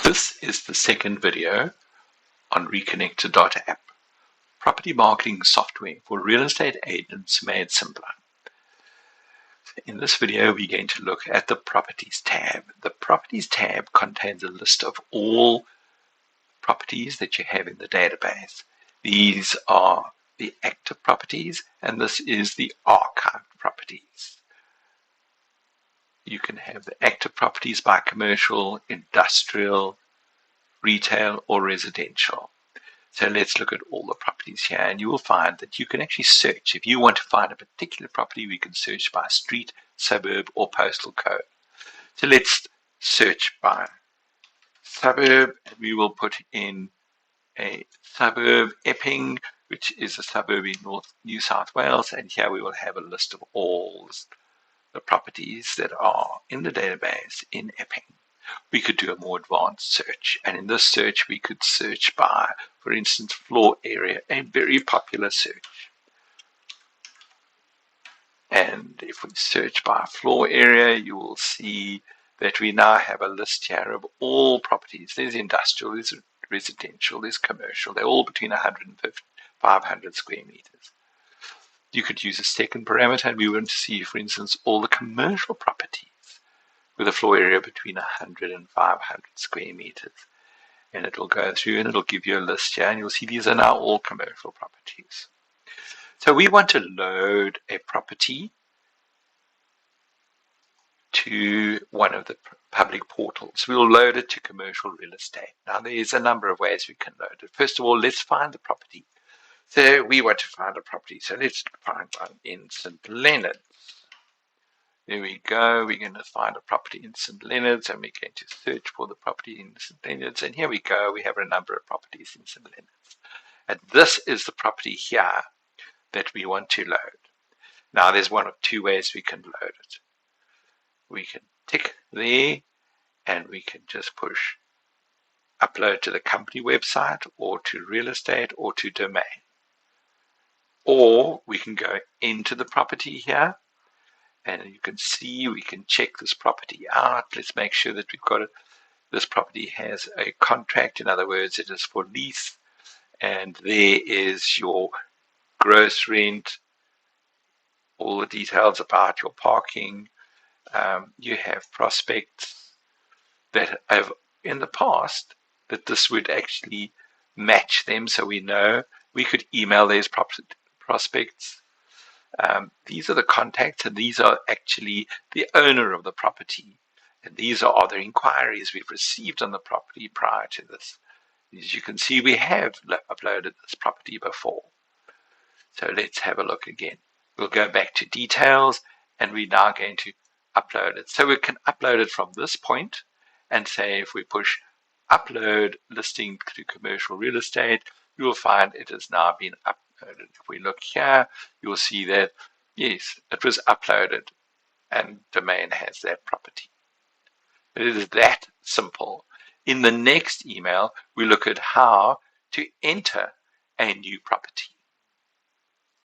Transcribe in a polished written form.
This is the second video on Reconnector.app, property marketing software for real estate agents made simpler. In this video, we're going to look at the Properties tab. The Properties tab contains a list of all properties that you have in the database. These are the active properties, and this is the archived properties. You can have the active properties by commercial, industrial, retail, or residential. So let's look at all the properties here, and you will find that you can actually search. If you want to find a particular property, we can search by street, suburb, or postal code. So let's search by suburb, and we will put in a suburb, Epping, which is a suburb in North New South Wales, and here we will have a list of all the properties that are in the database in Epping. We could do a more advanced search, and in this search we could search by, for instance, floor area, a very popular search. And if we search by floor area, you will see that we now have a list here of all properties. There's industrial, there's residential, there's commercial. They're all between 150 500 square meters. You could use a second parameter, and we want to see, for instance, all the commercial properties with a floor area between 100 and 500 square meters. And it will go through and it'll give you a list here, and you'll see these are now all commercial properties. So we want to load a property to one of the public portals. We'll load it to commercial real estate. Now there's a number of ways we can load it. First of all, let's find the property. So we want to find a property. So let's find one in St. Leonard's. There we go. We're going to find a property in St. Leonard's, and we're going to search for the property in St. Leonard's. And here we go. We have a number of properties in St. Leonard's. And this is the property here that we want to load. Now there's one of two ways we can load it. We can tick there, and we can just push upload to the company website, or to real estate, or to domain. Or we can go into the property here, and you can see we can check this property out. Let's make sure that we've got it. This property has a contract. In other words, it is for lease. And there is your gross rent, all the details about your parking. You have prospects that have in the past that this would actually match them, so we know we could email these prospects. These are the contacts, and these are actually the owner of the property, and these are other inquiries we've received on the property prior to this. As you can see, we have uploaded this property before. So let's have a look again. We'll go back to details, and we're now going to upload it. So we can upload it from this point, and say if we push upload listing to commercial real estate, you will find it has now been uploaded. If we look here, you will see that, yes, it was uploaded, and domain has that property. It is that simple. In the next email, we look at how to enter a new property.